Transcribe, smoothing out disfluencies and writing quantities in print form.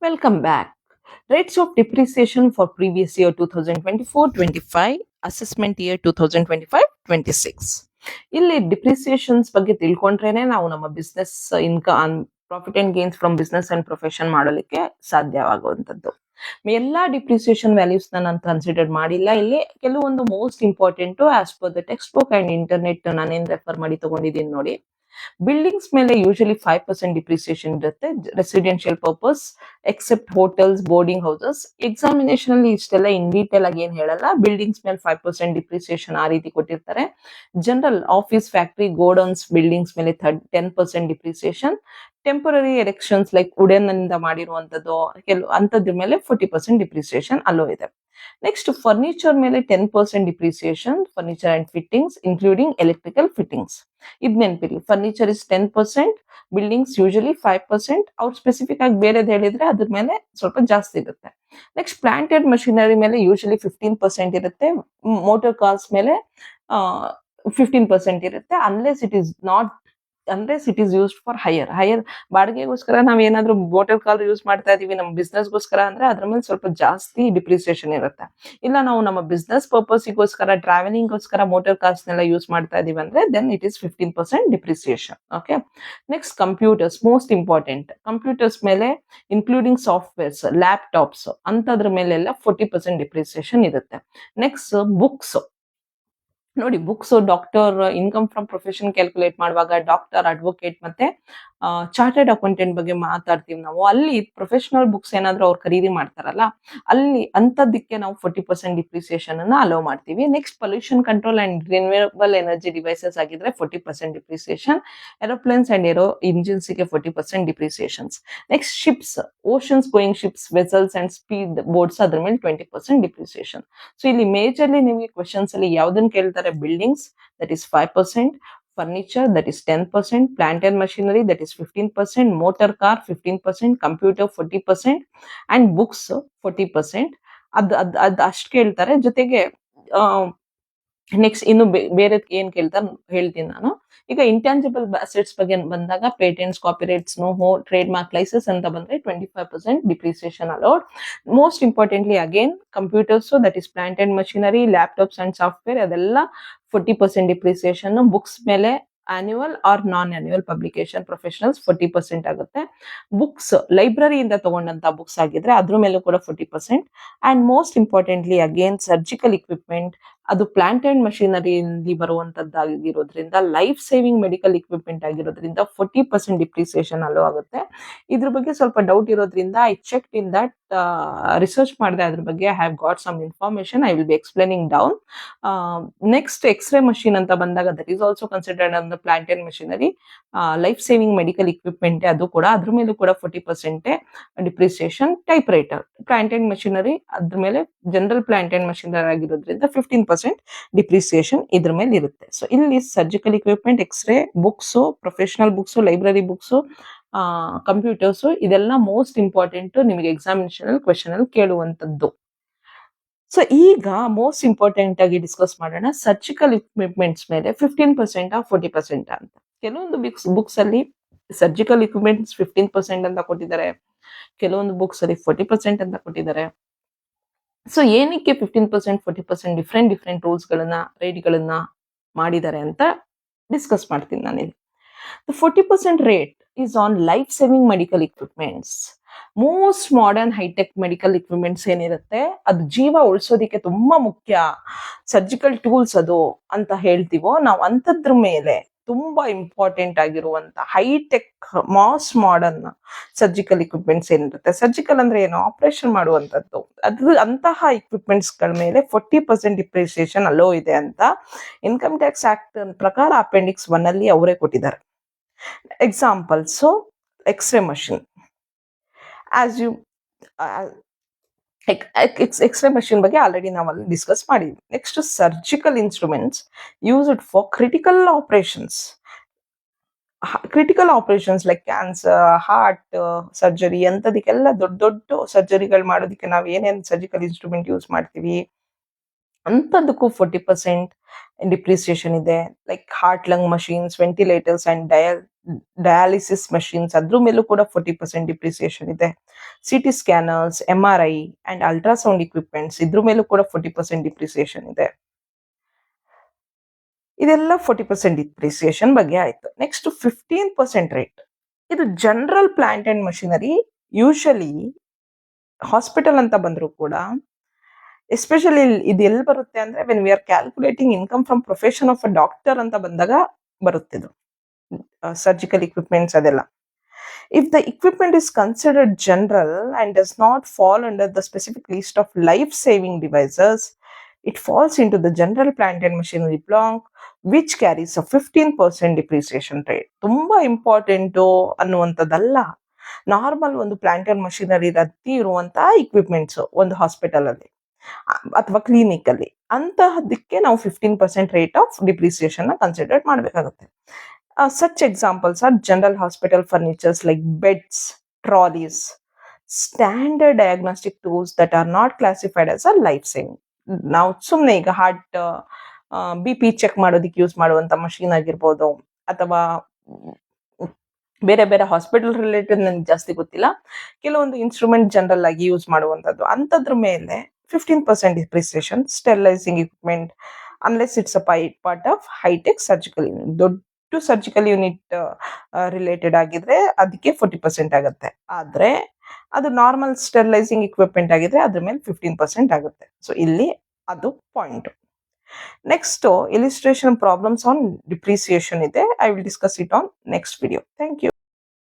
Welcome back. Rates of depreciation for previous year 2024-25, assessment year 2025-26. ಇಲ್ಲಿ ಡಿಪ್ರಿಸಿಯೇಷನ್ಸ್ ಬಗ್ಗೆ ತಿಳ್ಕೊಂಡ್ರೇನೆ ನಾವು ನಮ್ಮ business income profit and gains from business and profession ಮಾಡಲಿಕ್ಕೆ ಸಾಧ್ಯವಾಗುವಂಥದ್ದು. ಎಲ್ಲಾ depreciation values ನಾನು ಕನ್ಸಿಡರ್ ಮಾಡಿಲ್ಲ. ಇಲ್ಲಿ ಕೆಲವೊಂದು most important as per the textbook and internet ನಾನೇನ್ ರೆಫರ್ ಮಾಡಿ ತಗೊಂಡಿದ್ದೀನಿ ನೋಡಿ. ಬಿಲ್ಡಿಂಗ್ಸ್ ಮೇಲೆ ಯೂಶಲಿ 5% ಡಿಪ್ರಿಸಿಯೇಷನ್ ಇರುತ್ತೆ residential purpose except hotels boarding houses. Examination ಅಲ್ಲಿ ಇಷ್ಟೆಲ್ಲ ಇನ್ ಡೀಟೇಲ್ ಆಗಿ ಏನ್ ಹೇಳಲ್ಲ. ಬಿಲ್ಡಿಂಗ್ಸ್ ಮೇಲೆ 5% ಡಿಪ್ರಿಸಿಯೇಷನ್ ಆ ರೀತಿ ಕೊಟ್ಟಿರ್ತಾರೆ. General office factory godowns buildings ಮೇಲೆ 10% ಡಿಪ್ರಿಸಿಯೇಷನ್. ಟೆಂಪರರಿ ಎರೆಕ್ಷನ್ಸ್ ಲೈಕ್ ವುಡನ್ ಇಂದ ಮಾಡಿರುವಂತದ್ದು ಅಂತದ್ರ ಮೇಲೆ 40% ಡಿಪ್ರಿಸಿಯೇಷನ್ ಅಲ್ಲೋ ಇದೆ. ನೆಕ್ಸ್ಟ್ ಫರ್ನಿಚರ್ ಮೇಲೆ 10% depreciation furniture and fittings including electrical fittings. ಇದ್ ನೆನಪಿರ್ಲಿ, ಫರ್ನಿಚರ್ ಇಸ್ 10%, ಬಿಲ್ಡಿಂಗ್ಸ್ ಯೂಶಲಿ 5%. ಅವ್ರು ಸ್ಪೆಸಿಫಿಕ್ ಆಗಿ ಬೇರೆದ್ ಹೇಳಿದ್ರೆ ಅದ್ರ ಮೇಲೆ ಸ್ವಲ್ಪ ಜಾಸ್ತಿ ಇರುತ್ತೆ. ನೆಕ್ಸ್ಟ್ ಪ್ಲಾಂಟೆಡ್ ಮಷಿನರಿ ಮೇಲೆ ಯೂಶಲಿ 15% ಇರುತ್ತೆ. ಮೋಟರ್ ಕಾರ್ಸ್ ಮೇಲೆ 15% ಇರುತ್ತೆ. Unless it is used for hire ಬಾಡಿಗೆಗೋಸ್ಕರ ನಾವ್ ಏನಾದ್ರು ಮೋಟರ್ ಕಾರ್ ಯೂಸ್ ಮಾಡ್ತಾ ಇದೀವಿ ನಮ್ಮ ಬಿಸ್ನೆಸ್ಗೋಸ್ಕರ ಅಂದ್ರೆ ಅದ್ರ ಮೇಲೆ ಸ್ವಲ್ಪ ಜಾಸ್ತಿ ಡಿಪ್ರಿಸಿಯೇಷನ್ ಇರುತ್ತೆ. ಇಲ್ಲ ನಾವು ನಮ್ಮ ಬಿಸ್ನೆಸ್ ಪರ್ಪಸ್ಗೋಸ್ಕರ ಟ್ರಾವೆಲಿಂಗ್ಗೋಸ್ಕರ ಮೋಟರ್ ಕಾರ್ಸ್ ನೆಲ್ಲ ಯೂಸ್ ಮಾಡ್ತಾ ಇದೀವಿ ಅಂದ್ರೆ then it is 15% depreciation. Okay. Next computers most important. Computers ಮೇಲೆ ಇನ್ಕ್ಲೂಡಿಂಗ್ ಸಾಫ್ಟ್ವೇರ್ಸ್ ಲ್ಯಾಪ್ಟಾಪ್ಸ್ ಅಂತದ್ರ ಮೇಲೆಲ್ಲ 40% ಡಿಪ್ರಿಸಿಯೇಷನ್ ಇರುತ್ತೆ. ನೆಕ್ಸ್ಟ್ ಬುಕ್ಸ್ ನೋಡಿ, books doctor income from profession calculate ಮಾಡುವಾಗ ಡಾಕ್ಟರ್ ಅಡ್ವೊಕೇಟ್ ಮತ್ತೆ ಚಾರ್ಟರ್ಡ್ ಅಕೌಂಟೆಂಟ್ ಬಗ್ಗೆ ಮಾತಾಡ್ತೀವಿ ನಾವು. ಅಲ್ಲಿ ಪ್ರೊಫೆಷನಲ್ ಬುಕ್ಸ್ ಏನಾದ್ರು ಅವ್ರು ಖರೀದಿ ಮಾಡ್ತಾರಲ್ಲ ಅಲ್ಲಿ ಅಂತದಕ್ಕೆ ನಾವು 40% ಡಿಪ್ರಿಸಿಯೇಷನ್ ಅನ್ನ ಅಲೋ ಮಾಡ್ತೀವಿ. Next pollution control and renewable energy devices ಆಗಿದ್ರೆ 40% depreciation. Aeroplanes and aero engines ಗೆ 40% depreciations. Next ships, oceans going ships vessels and speed boats ಅದ್ರ ಮೇಲೆ 20% ಡಿಪ್ರಿಸಿಯೇಷನ್. ಸೊ ಇಲ್ಲಿ ಮೇಜರ್ಲಿ ನಿಮಗೆ ಕ್ವೆಶನ್ಸ್ ಅಲ್ಲಿ ಯಾವ್ದನ್ನ ಕೇಳ್ತಾರೆ? Buildings that is 5%, furniture that is 10%, plant and machinery that is 15%, motor car 15%, computer 40% and books 40%. ಅದ್ ಅಷ್ಟು ಕೇಳ್ತಾರೆ. ಜೊತೆಗೆ ನೆಕ್ಸ್ಟ್ ಇನ್ನು ಬೇರೆ ಏನ್ ಕೇಳ್ತಾರೆ ಹೇಳ್ತೀನಿ ನಾನು. ಈಗ ಇಂಟ್ಯಾಂಜಿಬಲ್ ಅಸೆಟ್ಸ್ ಬಗ್ಗೆ ಬಂದಾಗ patents, copyrights, know how, trade mark, licence ಅಂತ ಬಂದ್ರೆ 25% depreciation allowed. Most importantly again computers that is plant and machinery, laptops and software ಅದೆಲ್ಲ 40% ಡಿಪ್ರಿಸಿಯೇಷನ್. ಬುಕ್ಸ್ ಮೇಲೆ annual or non annual publication professionals 40% ಆಗುತ್ತೆ. ಬುಕ್ಸ್ ಲೈಬ್ರರಿಯಿಂದ ತಗೊಂಡಂತ ಬುಕ್ಸ್ ಆಗಿದ್ರೆ ಅದ್ರ ಮೇಲೂ ಕೂಡ 40%. And most importantly again surgical equipment ಅದು ಪ್ಲಾಂಟ್ ಅಂಡ್ ಮಷಿನರಿಯಲ್ಲಿ ಬರುವಂತದ್ದಾಗಿರೋದ್ರಿಂದ ಲೈಫ್ ಸೇವಿಂಗ್ ಮೆಡಿಕಲ್ ಇಕ್ವಿಪ್ಮೆಂಟ್ ಆಗಿರೋದ್ರಿಂದ 40% ಡಿಪ್ರಿಸಿಯೇಷನ್ ಅಲ್ಲೂ ಆಗುತ್ತೆ. ಇದ್ರ ಬಗ್ಗೆ ಸ್ವಲ್ಪ ಡೌಟ್ ಇರೋದ್ರಿಂದ I check in that research ಮಾಡಿದೆ ಅದ್ರ ಬಗ್ಗೆ. I have got some information, I will be explaining down. Next X-ray machine ಅಂತ ಬಂದಾಗ that is also considered on the plant and machinery. Life saving medical equipment ಅದು ಕೂಡ ಅದ್ರ ಮೇಲೂ ಕೂಡ 40% depreciation. Typewriter plant and machinery ಅದ್ರ ಮೇಲೆ general plant and machinery ಆಗಿರೋದ್ರಿಂದ 15% ಡಿಪ್ರಿಸಿಯೇಷನ್ ಇದ್ರ ಮೇಲೆ ಇರುತ್ತೆ. ಸೊ ಇಲ್ಲಿ surgical equipment, X-ray, books, professional books, library books, computers ಇದೆಲ್ಲ ಮೋಸ್ಟ್ ಇಂಪಾರ್ಟೆಂಟ್ ನಿಮಗೆ ಎಕ್ಸಾಮಿನೇಷನ್ ಅಲ್ಲಿ ಕ್ವೆಶನ್ ಅಲ್ಲಿ ಕೇಳುವಂತದ್ದು. ಸೊ ಈಗ ಮೋಸ್ಟ್ ಇಂಪಾರ್ಟೆಂಟ್ ಆಗಿ ಡಿಸ್ಕಸ್ ಮಾಡೋಣ ಸರ್ಜಿಕಲ್ ಇಕ್ವಿಪ್ಮೆಂಟ್ಸ್ ಮೇಲೆ 15% 40% ಅಂತ. ಕೆಲವೊಂದು ಬುಕ್ಸ್ ಅಲ್ಲಿ ಸರ್ಜಿಕಲ್ ಇಕ್ವಿಪ್ಮೆಂಟ್ಸ್ 15% ಅಂತ ಕೊಟ್ಟಿದ್ದಾರೆ, ಕೆಲವೊಂದು ಬುಕ್ಸ್ ಅಲ್ಲಿ 40% ಅಂತ ಕೊಟ್ಟಿದ್ದಾರೆ. ಸೊ ಏನಕ್ಕೆ 15% 40% ಡಿಫ್ರೆಂಟ್ ರೂಲ್ಸ್ ಗಳನ್ನ ರೇಟ್ಗಳನ್ನ ಮಾಡಿದ್ದಾರೆ ಅಂತ ಡಿಸ್ಕಸ್ ಮಾಡ್ತೀನಿ ನಾನಿಲ್ಲಿ. 40% rate is on life saving medical equipments. Most modern hi-tech medical equipments ಏನಿರುತ್ತೆ ಅದು ಜೀವ ಉಳಿಸೋದಿಕ್ಕೆ ತುಂಬಾ ಮುಖ್ಯ, ಸರ್ಜಿಕಲ್ ಟೂಲ್ಸ್ ಅದು ಅಂತ ಹೇಳ್ತೀವೋ ನಾವು, ಅಂತದ್ರ ಮೇಲೆ ತುಂಬಾ ಇಂಪಾರ್ಟೆಂಟ್ ಆಗಿರುವಂತ hi-tech mass modern surgical equipments ಏನಿರುತ್ತೆ. ಸರ್ಜಿಕಲ್ ಅಂದ್ರೆ ಏನು? ಆಪರೇಷನ್ ಮಾಡುವಂತದ್ದು. ಅಂತಹ ಇಕ್ವಿಪ್ಮೆಂಟ್ಸ್ ಗಳ ಮೇಲೆ 40% ಡಿಪ್ರಿಸಿಯೇಷನ್ ಅಲೋ ಇದೆ ಅಂತ ಇನ್ಕಮ್ ಟ್ಯಾಕ್ಸ್ ಆಕ್ಟ್ ಪ್ರಕಾರ ಅಪೆಂಡಿಕ್ಸ್ 1 ಅಲ್ಲಿ ಅವರೇ ಕೊಟ್ಟಿದ್ದಾರೆ. Examples X-ray machine. As you X-ray machine ಬಗ್ಗೆ ಆಲ್ರೆಡಿ ನಾವು ಅಲ್ಲಿ ಡಿಸ್ಕಸ್ ಮಾಡಿದ್ವಿ. Next surgical instruments used for critical operations like cancer, heart surgery ಅಂತದಕ್ಕೆಲ್ಲ ದೊಡ್ಡ ಸರ್ಜರಿಗಳು ಮಾಡೋದಕ್ಕೆ ನಾವು ಏನೇನು ಸರ್ಜಿಕಲ್ ಇನ್ಸ್ಟ್ರೂಮೆಂಟ್ ಯೂಸ್ ಮಾಡ್ತೀವಿ ಅಂತದಕ್ಕೂ 40% ಡಿಪ್ರಿಸಿಯೇಷನ್ ಇದೆ. Like heart lung machines, ventilators and dialysis machines ಅದ್ರ ಮೇಲೂ ಕೂಡ 40% ಡಿಪ್ರಿಸಿಯೇಷನ್ ಇದೆ. CT scanners, MRI and ultrasound equipments ಇದ್ರ ಮೇಲೂ ಕೂಡ 40% ಡಿಪ್ರಿಸಿಯೇಷನ್ ಇದೆ. ಇದೆಲ್ಲ 40% ಡಿಪ್ರಿಸಿಯೇಷನ್ ಬಗ್ಗೆ ಆಯ್ತು. Next 15% rate. ಇದು general plant and machinery. Usually hospital ಅಂತ ಬಂದ್ರು ಕೂಡ ಎಸ್ಪೆಷಲಿ ಇದು ಎಲ್ಲಿ ಬರುತ್ತೆ ಅಂದ್ರೆ when we are calculating income from profession of a doctor ಅಂತ ಬಂದಾಗ ಬರುತ್ತೆ ಇದು ಸರ್ಜಿಕಲ್ ಇಕ್ವಿಪ್ಮೆಂಟ್ಸ್ ಅದೆಲ್ಲ. If the equipment is considered general and does not fall under the specific list of life-saving devices, it falls into the general plant and machinery block, which carries a 15% depreciation rate. ತುಂಬಾ important ಅನ್ನುವಂಥದ್ದಲ್ಲ. Normal ಒಂದು plant and machinery ರದ್ದಿ ಇರುವಂತ equipments ಒಂದು hospital ಅಲ್ಲಿ ಅಥವಾ clinic ಅಲ್ಲಿ ಅಂತಹದಕ್ಕೆ ನಾವು 15% rate of depreciation ನ consider ಮಾಡಬೇಕಾಗುತ್ತೆ. Such examples are general hospital furnitures like beds, trolleys, standard diagnostic tools that are not classified as a life saving. ನಾವು ಸುಮ್ಮನೆ ಈಗ ಹಾರ್ಟ್ BP ಚೆಕ್ ಮಾಡೋದಕ್ಕೆ ಯೂಸ್ ಮಾಡುವಂತ ಮಷೀನ್ ಆಗಿರ್ಬೋದು ಅಥವಾ ಬೇರೆ ಬೇರೆ ಹಾಸ್ಪಿಟಲ್ ರಿಲೇಟೆಡ್ ನನಗೆ ಜಾಸ್ತಿ ಗೊತ್ತಿಲ್ಲ, ಕೆಲವೊಂದು ಇನ್ಸ್ಟ್ರೂಮೆಂಟ್ ಜನರಲ್ ಆಗಿ ಯೂಸ್ ಮಾಡುವಂಥದ್ದು ಅಂಥದ್ರ ಮೇಲೆ 15% depreciation. Sterilising equipment unless it's a part of hi-tech surgical unit, ದೊಡ್ಡ ಸರ್ಜಿಕಲ್ ಯೂನಿಟ್ ರಿಲೇಟೆಡ್ ಆಗಿದ್ರೆ ಅದಕ್ಕೆ 40% ಆಗುತ್ತೆ. ಆದ್ರೆ ಅದು ನಾರ್ಮಲ್ ಸ್ಟೆರಿಲೈಸಿಂಗ್ ಇಕ್ವಿಪ್ಮೆಂಟ್ ಆಗಿದ್ರೆ ಅದ್ರ ಮೇಲೆ 15% ಆಗುತ್ತೆ. ಸೊ ಇಲ್ಲಿ ಅದು point. Next illustration problems on depreciation ಇದೆ. I will discuss it on next video. Thank you.